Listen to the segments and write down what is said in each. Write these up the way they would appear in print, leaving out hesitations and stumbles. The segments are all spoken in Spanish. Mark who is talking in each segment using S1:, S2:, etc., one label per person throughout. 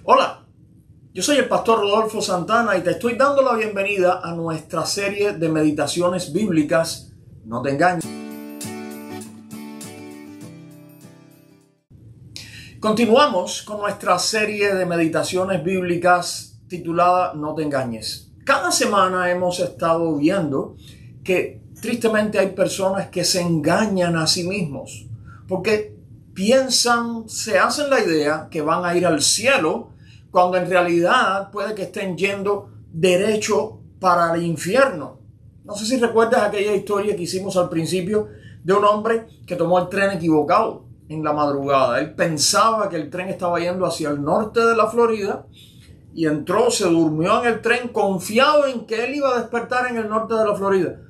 S1: Hola, yo soy el pastor Rodolfo Santana y te estoy dando la bienvenida a nuestra serie de meditaciones bíblicas, No te engañes. Continuamos con nuestra serie de meditaciones bíblicas titulada No te engañes. Cada semana hemos estado viendo que tristemente hay personas que se engañan a sí mismos porque piensan, se hacen la idea que van a ir al cielo cuando en realidad puede que estén yendo derecho para el infierno. No sé si recuerdas aquella historia que hicimos al principio de un hombre que tomó el tren equivocado en la madrugada. Él pensaba que el tren estaba yendo hacia el norte de la Florida y entró, se durmió en el tren confiado en que él iba a despertar en el norte de la Florida.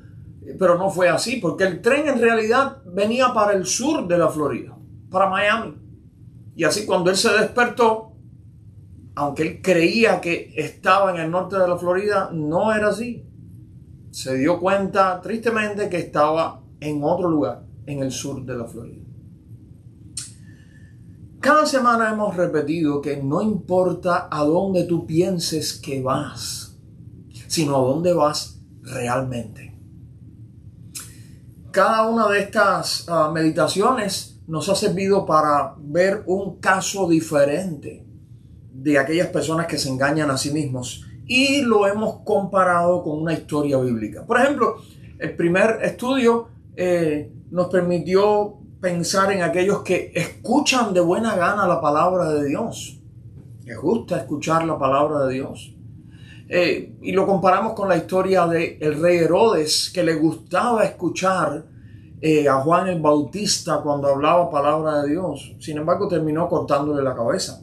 S1: Pero no fue así, porque el tren en realidad venía para el sur de la Florida, para Miami. Y así cuando él se despertó, aunque él creía que estaba en el norte de la Florida, no era así. Se dio cuenta tristemente que estaba en otro lugar, en el sur de la Florida. Cada semana hemos repetido que no importa a dónde tú pienses que vas, sino a dónde vas realmente. Cada una de estas meditaciones nos ha servido para ver un caso diferente de aquellas personas que se engañan a sí mismos y lo hemos comparado con una historia bíblica. Por ejemplo, el primer estudio nos permitió pensar en aquellos que escuchan de buena gana la palabra de Dios. Les gusta escuchar la palabra de Dios. Y lo comparamos con la historia del rey Herodes, que le gustaba escuchar a Juan el Bautista cuando hablaba palabra de Dios. Sin embargo, terminó cortándole la cabeza.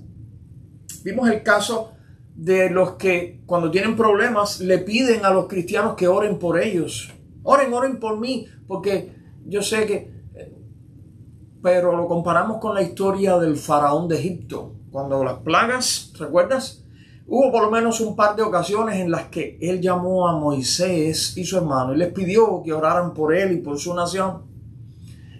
S1: Vimos el caso de los que cuando tienen problemas le piden a los cristianos que oren por ellos. Oren por mí, porque yo sé que... Pero lo comparamos con la historia del faraón de Egipto. Cuando las plagas, ¿recuerdas? Hubo por lo menos un par de ocasiones en las que él llamó a Moisés y su hermano y les pidió que oraran por él y por su nación.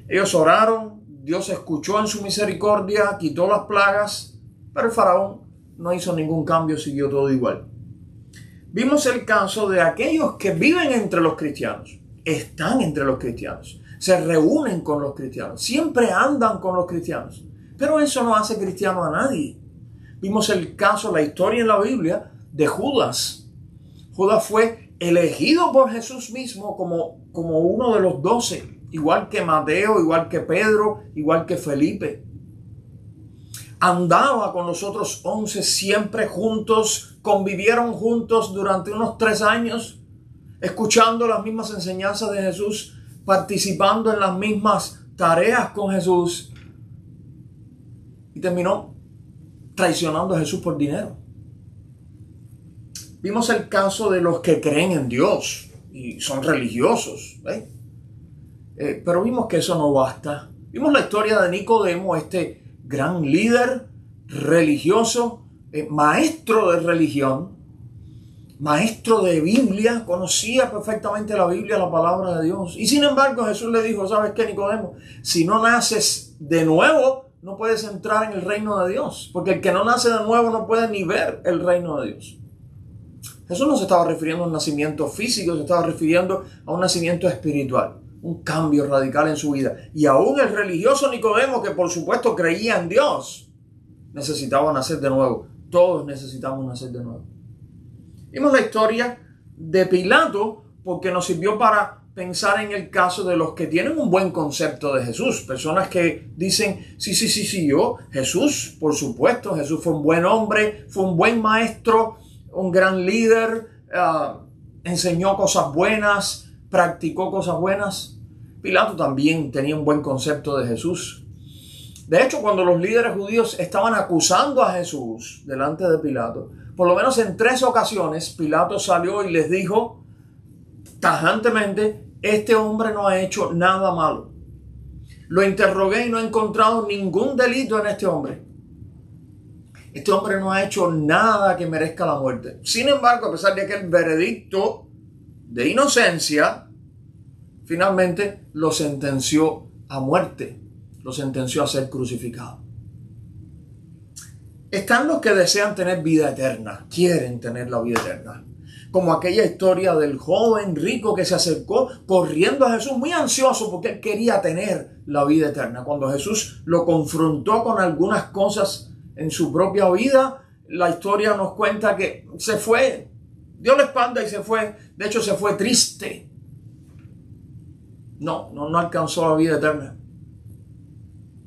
S1: Ellos oraron, Dios escuchó en su misericordia, quitó las plagas, pero el faraón no hizo ningún cambio, siguió todo igual. Vimos el caso de aquellos que viven entre los cristianos, están entre los cristianos, se reúnen con los cristianos, siempre andan con los cristianos, pero eso no hace cristiano a nadie. Vimos el caso, la historia en la Biblia de Judas. Judas fue elegido por Jesús mismo como uno de los 12, igual que Mateo, igual que Pedro, igual que Felipe. Andaba con los otros 11 siempre juntos, convivieron juntos durante unos 3 años, escuchando las mismas enseñanzas de Jesús, participando en las mismas tareas con Jesús, y terminó traicionando a Jesús por dinero. Vimos el caso de los que creen en Dios y son religiosos, pero vimos que eso no basta. Vimos la historia de Nicodemo, este gran líder religioso, maestro de religión, maestro de Biblia, conocía perfectamente la Biblia, la palabra de Dios. Y sin embargo Jesús le dijo, ¿sabes qué, Nicodemo? Si no naces de nuevo, no puedes entrar en el reino de Dios, porque el que no nace de nuevo no puede ni ver el reino de Dios. Jesús no se estaba refiriendo a un nacimiento físico, se estaba refiriendo a un nacimiento espiritual, un cambio radical en su vida. Y aún el religioso Nicodemo, que por supuesto creía en Dios, necesitaba nacer de nuevo. Todos necesitamos nacer de nuevo. Vimos la historia de Pilato porque nos sirvió para pensar en el caso de los que tienen un buen concepto de Jesús. Personas que dicen, sí, Jesús, por supuesto, Jesús fue un buen hombre, fue un buen maestro, un gran líder, enseñó cosas buenas, practicó cosas buenas. Pilato también tenía un buen concepto de Jesús. De hecho, cuando los líderes judíos estaban acusando a Jesús delante de Pilato, por lo menos en 3 ocasiones, Pilato salió y les dijo tajantemente, este hombre no ha hecho nada malo. Lo interrogué y no he encontrado ningún delito en este hombre. Este hombre no ha hecho nada que merezca la muerte. Sin embargo, a pesar de aquel veredicto de inocencia, finalmente lo sentenció a muerte. Lo sentenció a ser crucificado. Están los que desean tener vida eterna, quieren tener la vida eterna. Como aquella historia del joven rico que se acercó corriendo a Jesús muy ansioso porque él quería tener la vida eterna. Cuando Jesús lo confrontó con algunas cosas en su propia vida, la historia nos cuenta que se fue, dio la espalda y se fue. De hecho, se fue triste. No alcanzó la vida eterna.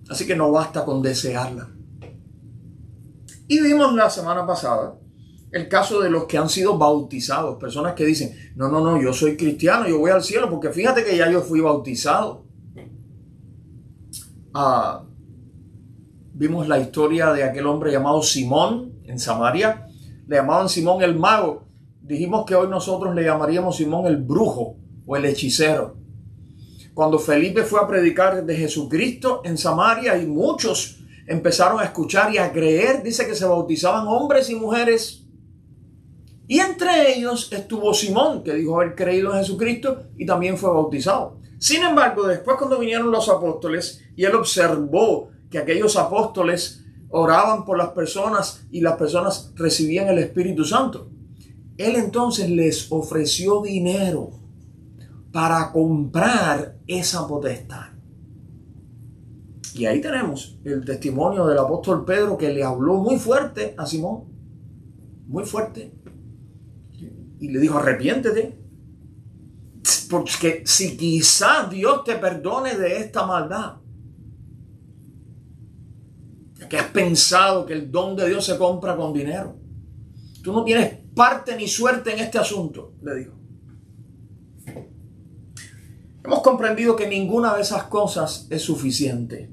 S1: Así que no basta con desearla. Y vimos la semana pasada el caso de los que han sido bautizados. Personas que dicen, no, yo soy cristiano, yo voy al cielo porque fíjate que ya yo fui bautizado. Vimos la historia de aquel hombre llamado Simón en Samaria. Le llamaban Simón el mago. Dijimos que hoy nosotros le llamaríamos Simón el brujo o el hechicero. Cuando Felipe fue a predicar de Jesucristo en Samaria y muchos empezaron a escuchar y a creer, dice que se bautizaban hombres y mujeres. Y entre ellos estuvo Simón, que dijo haber creído en Jesucristo y también fue bautizado. Sin embargo, después cuando vinieron los apóstoles y él observó que aquellos apóstoles oraban por las personas y las personas recibían el Espíritu Santo, él entonces les ofreció dinero para comprar esa potestad. Y ahí tenemos el testimonio del apóstol Pedro, que le habló muy fuerte a Simón, muy fuerte, y le dijo: arrepiéntete, porque si quizás Dios te perdone de esta maldad, que has pensado que el don de Dios se compra con dinero, tú no tienes parte ni suerte en este asunto, le dijo. Hemos comprendido que ninguna de esas cosas es suficiente.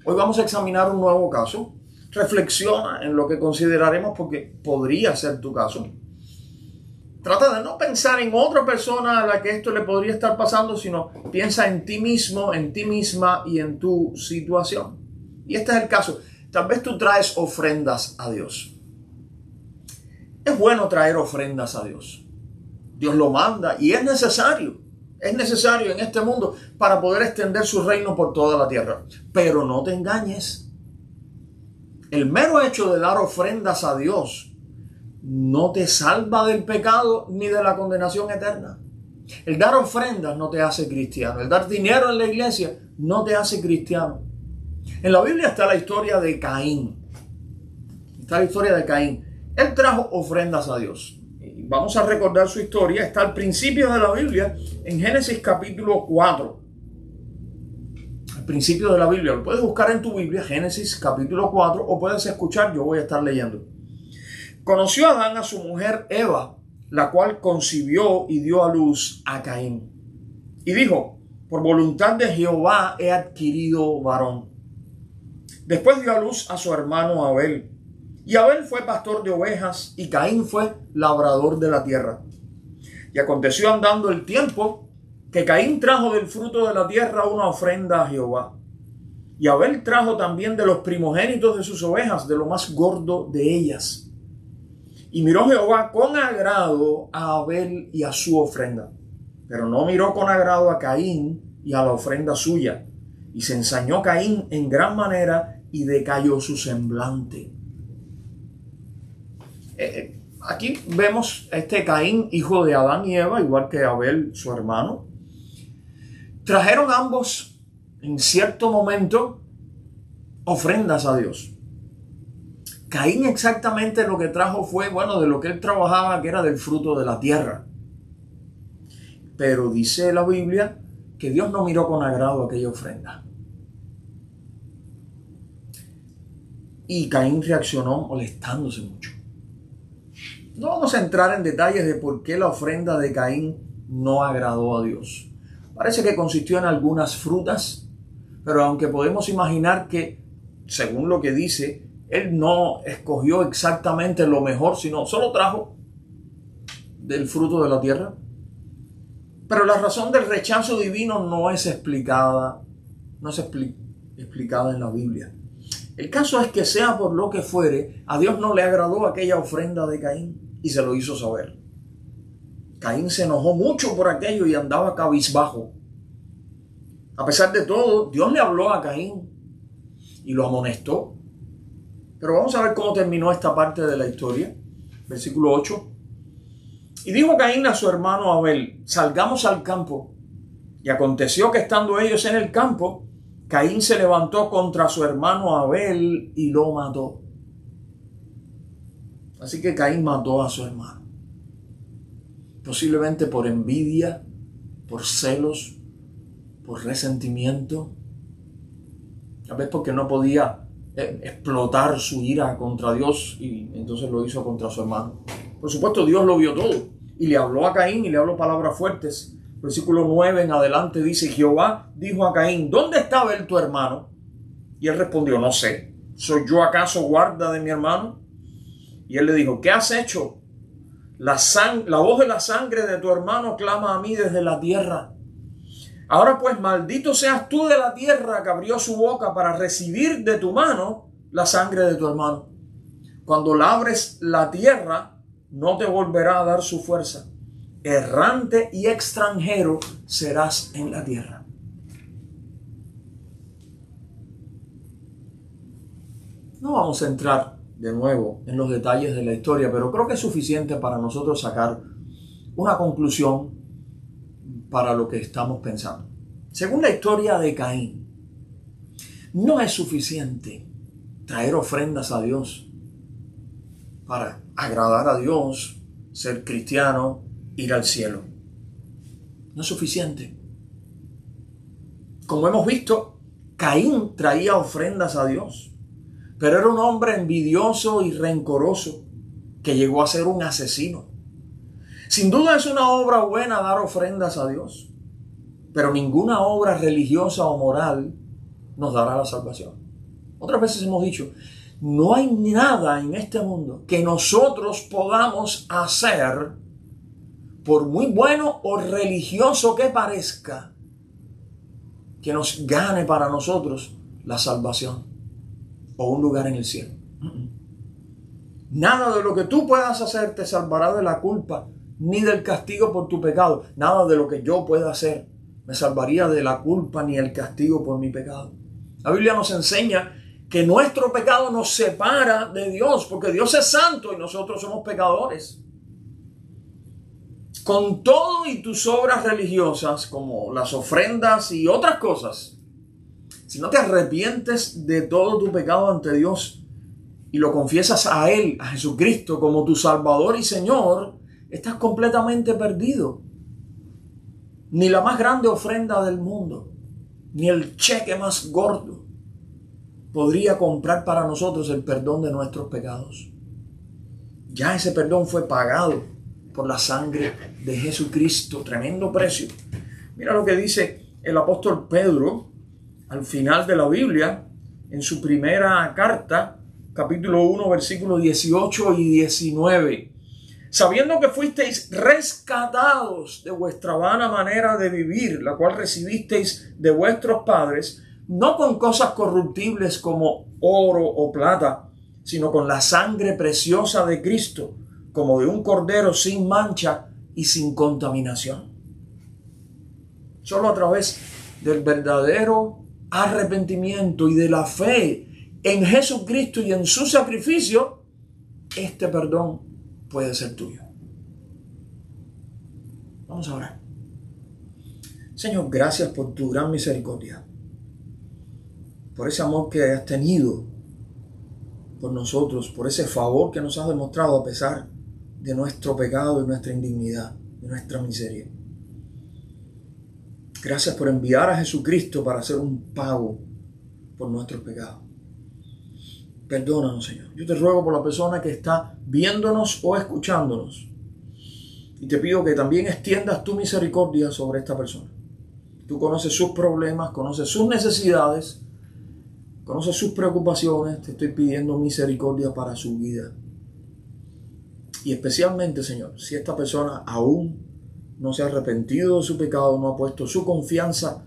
S1: Hoy vamos a examinar un nuevo caso. Reflexiona en lo que consideraremos porque podría ser tu caso. Trata de no pensar en otra persona a la que esto le podría estar pasando, sino piensa en ti mismo, en ti misma y en tu situación. Y este es el caso. Tal vez tú traes ofrendas a Dios. Es bueno traer ofrendas a Dios. Dios lo manda y es necesario. Es necesario en este mundo para poder extender su reino por toda la tierra. Pero no te engañes. El mero hecho de dar ofrendas a Dios no te salva del pecado ni de la condenación eterna. El dar ofrendas no te hace cristiano. El dar dinero en la iglesia no te hace cristiano. En la Biblia está la historia de Caín. Está la historia de Caín. Él trajo ofrendas a Dios. Vamos a recordar su historia. Está al principio de la Biblia, en Génesis capítulo 4. Al principio de la Biblia. Lo puedes buscar en tu Biblia, Génesis capítulo 4, o puedes escuchar, yo voy a estar leyendo. Conoció Adán a su mujer Eva, la cual concibió y dio a luz a Caín. Y dijo: por voluntad de Jehová he adquirido varón. Después dio a luz a su hermano Abel. Y Abel fue pastor de ovejas y Caín fue labrador de la tierra. Y aconteció andando el tiempo que Caín trajo del fruto de la tierra una ofrenda a Jehová. Y Abel trajo también de los primogénitos de sus ovejas, de lo más gordo de ellas. Y miró Jehová con agrado a Abel y a su ofrenda, pero no miró con agrado a Caín y a la ofrenda suya. Y se ensañó Caín en gran manera y decayó su semblante. Aquí vemos a este Caín, hijo de Adán y Eva, igual que Abel, su hermano. Trajeron ambos en cierto momento ofrendas a Dios. Caín exactamente lo que trajo fue, de lo que él trabajaba, que era del fruto de la tierra. Pero dice la Biblia que Dios no miró con agrado aquella ofrenda. Y Caín reaccionó molestándose mucho. No vamos a entrar en detalles de por qué la ofrenda de Caín no agradó a Dios. Parece que consistió en algunas frutas, pero aunque podemos imaginar que, según lo que dice, él no escogió exactamente lo mejor, sino solo trajo del fruto de la tierra. Pero la razón del rechazo divino no es explicada, explicada en la Biblia. El caso es que sea por lo que fuere, a Dios no le agradó aquella ofrenda de Caín y se lo hizo saber. Caín se enojó mucho por aquello y andaba cabizbajo. A pesar de todo, Dios le habló a Caín y lo amonestó. Pero vamos a ver cómo terminó esta parte de la historia. Versículo 8. Y dijo Caín a su hermano Abel: salgamos al campo. Y aconteció que estando ellos en el campo, Caín se levantó contra su hermano Abel y lo mató. Así que Caín mató a su hermano. Posiblemente por envidia, por celos, por resentimiento. Tal vez porque no podía explotar su ira contra Dios y entonces lo hizo contra su hermano. Por supuesto, Dios lo vio todo y le habló a Caín y le habló palabras fuertes. Versículo 9 en adelante dice: Jehová dijo a Caín: ¿dónde está Abel tu hermano? Y él respondió: no sé, ¿soy yo acaso guarda de mi hermano? Y él le dijo: ¿qué has hecho? La voz de la sangre de tu hermano clama a mí desde la tierra. Ahora pues, maldito seas tú de la tierra que abrió su boca para recibir de tu mano la sangre de tu hermano. Cuando labres la tierra, no te volverá a dar su fuerza. Errante y extranjero serás en la tierra. No vamos a entrar de nuevo en los detalles de la historia, pero creo que es suficiente para nosotros sacar una conclusión para lo que estamos pensando. Según la historia de Caín, no es suficiente traer ofrendas a Dios para agradar a Dios, ser cristiano, ir al cielo. No es suficiente. Como hemos visto, Caín traía ofrendas a Dios, pero era un hombre envidioso y rencoroso que llegó a ser un asesino. Sin duda es una obra buena dar ofrendas a Dios, pero ninguna obra religiosa o moral nos dará la salvación. Otras veces hemos dicho, no hay nada en este mundo que nosotros podamos hacer, por muy bueno o religioso que parezca, que nos gane para nosotros la salvación o un lugar en el cielo. Nada de lo que tú puedas hacer te salvará de la culpa ni del castigo por tu pecado. Nada de lo que yo pueda hacer me salvaría de la culpa ni el castigo por mi pecado. La Biblia nos enseña que nuestro pecado nos separa de Dios, porque Dios es santo y nosotros somos pecadores. Con todo y tus obras religiosas, como las ofrendas y otras cosas, si no te arrepientes de todo tu pecado ante Dios y lo confiesas a Él, a Jesucristo, como tu Salvador y Señor, estás completamente perdido. Ni la más grande ofrenda del mundo, ni el cheque más gordo podría comprar para nosotros el perdón de nuestros pecados. Ya ese perdón fue pagado por la sangre de Jesucristo. Tremendo precio. Mira lo que dice el apóstol Pedro al final de la Biblia, en su primera carta, capítulo 1, versículos 18 y 19. Sabiendo que fuisteis rescatados de vuestra vana manera de vivir, la cual recibisteis de vuestros padres, no con cosas corruptibles como oro o plata, sino con la sangre preciosa de Cristo, como de un cordero sin mancha y sin contaminación. Solo a través del verdadero arrepentimiento y de la fe en Jesucristo y en su sacrificio, este perdón puede ser tuyo. Vamos a orar. Señor, gracias por tu gran misericordia, por ese amor que has tenido por nosotros, por ese favor que nos has demostrado a pesar de nuestro pecado, de nuestra indignidad, de nuestra miseria. Gracias por enviar a Jesucristo para hacer un pago por nuestros pecados. Perdónanos, Señor. Yo te ruego por la persona que está viéndonos o escuchándonos. Y te pido que también extiendas tu misericordia sobre esta persona. Tú conoces sus problemas, conoces sus necesidades, conoces sus preocupaciones. Te estoy pidiendo misericordia para su vida. Y especialmente, Señor, si esta persona aún no se ha arrepentido de su pecado, no ha puesto su confianza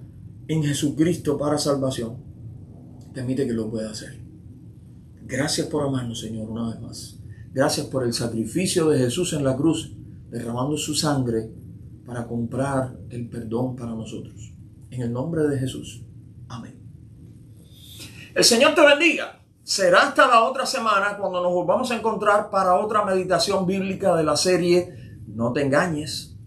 S1: en Jesucristo para salvación, permite que lo pueda hacer. Gracias por amarnos, Señor, una vez más. Gracias por el sacrificio de Jesús en la cruz, derramando su sangre para comprar el perdón para nosotros. En el nombre de Jesús. Amén. El Señor te bendiga. Será hasta la otra semana cuando nos volvamos a encontrar para otra meditación bíblica de la serie No te engañes.